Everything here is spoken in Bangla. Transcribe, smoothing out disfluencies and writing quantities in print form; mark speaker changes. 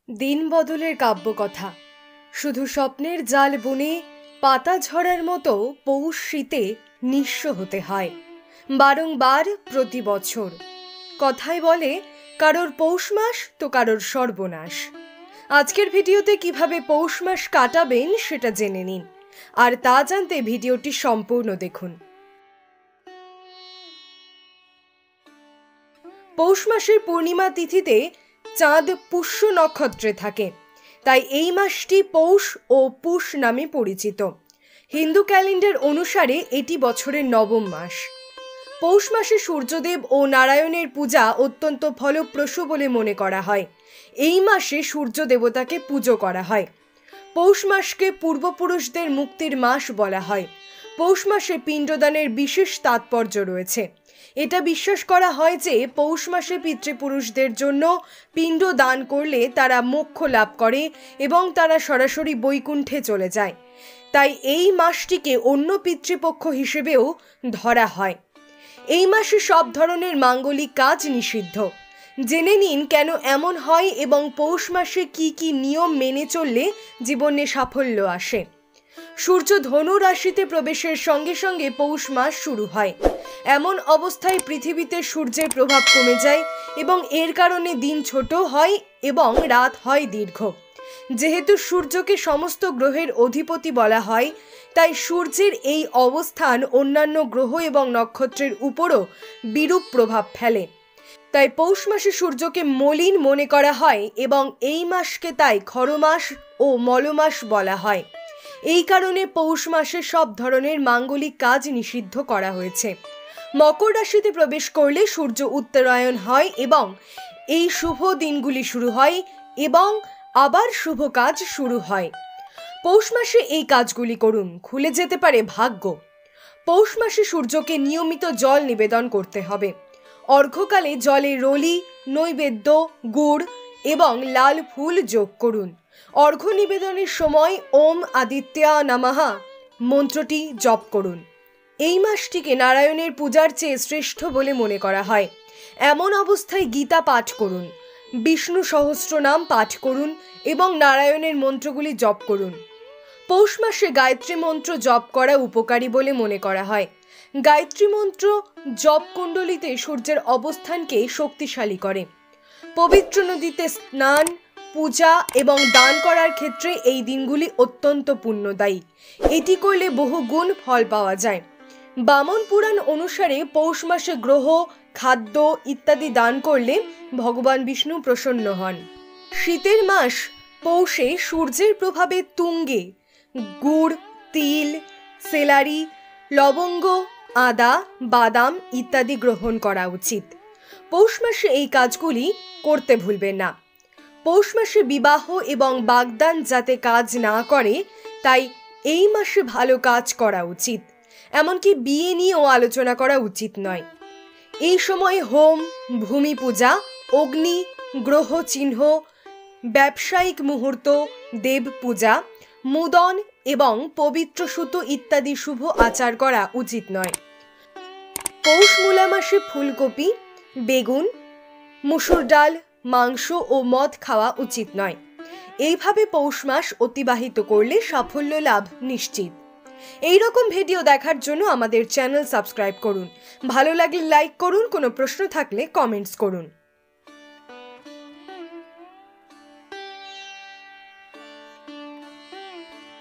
Speaker 1: দিন বদলের কাব্যকথা। শুধু স্বপ্নের জাল বুনে পাতা ঝরার মতো পৌষ শীতে নিঃস্ব হতে হয় বারংবার প্রতি বছর। কথায় বলে কারোর পৌষ মাস তো কারোর সর্বনাশ। আজকের ভিডিওতে কিভাবে পৌষ মাস কাটাবেন সেটা জেনে নিন, আর তা জানতে ভিডিওটি সম্পূর্ণ দেখুন। পৌষ মাসের পূর্ণিমা তিথিতে চাঁদ পুষ্য নক্ষত্রে থাকে, তাই এই মাসটি পৌষ ও পুষ নামে পরিচিত। হিন্দু ক্যালেন্ডার অনুসারে এটি বছরের নবম মাস। পৌষ মাসে সূর্যদেব ও নারায়ণের পূজা অত্যন্ত ফলপ্রসূ বলে মনে করা হয়। এই মাসে সূর্য দেবতাকে পুজো করা হয়। পৌষ মাসকে পূর্বপুরুষদের মুক্তির মাস বলা হয়। পৌষ মাসে পিণ্ডদানের বিশেষ তাৎপর্য রয়েছে। এটা বিশ্বাস করা হয় যে পৌষ মাসে পিতৃপুরুষদের জন্য পিণ্ড দান করলে তারা মোক্ষ লাভ করে এবং তারা সরাসরি বৈকুণ্ঠে চলে যায়। তাই এই মাসটিকে অন্য পিতৃপক্ষ হিসেবেও ধরা হয়। এই মাসে সব ধরনের মাঙ্গলিক কাজ নিষিদ্ধ। জেনে নিন কেন এমন হয় এবং পৌষ মাসে কি কি নিয়ম মেনে চললে জীবনে সাফল্য আসে। সূর্য ধনু রাশিতে প্রবেশের সঙ্গে সঙ্গে পৌষ মাস শুরু হয়। এমন অবস্থায় পৃথিবীতে সূর্যের প্রভাব কমে যায় এবং এর কারণে দিন ছোট হয় এবং রাত হয় দীর্ঘ। যেহেতু সূর্যকে সমস্ত গ্রহের অধিপতি বলা হয়, তাই সূর্যের এই অবস্থান অন্যান্য গ্রহ এবং নক্ষত্রের উপরও বিরূপ প্রভাব ফেলে। তাই পৌষ মাসে সূর্যকে মলিন মনে করা হয় এবং এই মাসকে তাই খরমাস ও মলমাস বলা হয়। এই কারণে পৌষ মাসে সব ধরনের মাঙ্গলিক কাজ নিষিদ্ধ করা হয়েছে। মকর রাশিতে প্রবেশ করলে সূর্য উত্তরায়ণ হয় এবং এই শুভ দিনগুলি শুরু হয় এবং আবার শুভ কাজ শুরু হয়। পৌষ মাসে এই কাজগুলি করুন, খুলে যেতে পারে ভাগ্য। পৌষ মাসে সূর্যকে নিয়মিত জল নিবেদন করতে হবে। অর্ঘ্যকালে জলে রলি, নৈবেদ্য, গুড় এবং লাল ফুল যোগ করুন। অর্ঘ্য নিবেদনের সময় ওম আদিত্যা নমঃ মন্ত্রটি জপ করুন। এই মাসটিকে নারায়ণের পূজার চেয়ে শ্রেষ্ঠ বলে মনে করা হয়। এমন অবস্থায় গীতা পাঠ করুন, বিষ্ণু সহস্রনাম পাঠ করুন এবং নারায়ণের মন্ত্রগুলি জপ করুন। পৌষ মাসে গায়ত্রী মন্ত্র জপ করা উপকারী বলে মনে করা হয়। গায়ত্রী মন্ত্র জপ কুণ্ডলিতে সূর্যের অবস্থানকে শক্তিশালী করে। পবিত্র নদীতে স্নান, পূজা এবং দান করার ক্ষেত্রে এই দিনগুলি অত্যন্ত পুণ্যদায়ী। এটি করলে বহু গুণ ফল পাওয়া যায়। বামন পুরাণ অনুসারে পৌষ মাসে গ্রহ, খাদ্য ইত্যাদি দান করলে ভগবান বিষ্ণু প্রসন্ন হন। শীতের মাস পৌষে সূর্যের প্রভাবে তুঙ্গে গুড়, তিল, সেলারি, লবঙ্গ, আদা, বাদাম ইত্যাদি গ্রহণ করা উচিত। পৌষ মাসে এই কাজগুলি করতে ভুলবেন না। পৌষ মাসে বিবাহ এবং বাগদান যাতে কাজ না করে, তাই এই মাসে ভালো কাজ করা উচিত। এমনকি বিয়ে নিয়েও আলোচনা করা উচিত নয়। এই সময় হোম, ভূমি পূজা, অগ্নি, গ্রহ চিহ্ন, ব্যবসায়িক মুহূর্ত, দেব পূজা, মুদন এবং পবিত্র সুতো ইত্যাদি শুভ আচার করা উচিত নয়। পৌষ মূলা মাসে ফুলকপি, বেগুন, মুসুর ডাল, মাংস ও মদ খাওয়া উচিত নয়। এইভাবে পৌষ মাস অতিবাহিত করলে সাফল্য লাভ নিশ্চিত। এই রকম ভিডিও দেখার জন্য আমাদের চ্যানেল সাবস্ক্রাইব করুন। ভালো লাগলে লাইক করুন, কোনো প্রশ্ন থাকলে কমেন্টস করুন।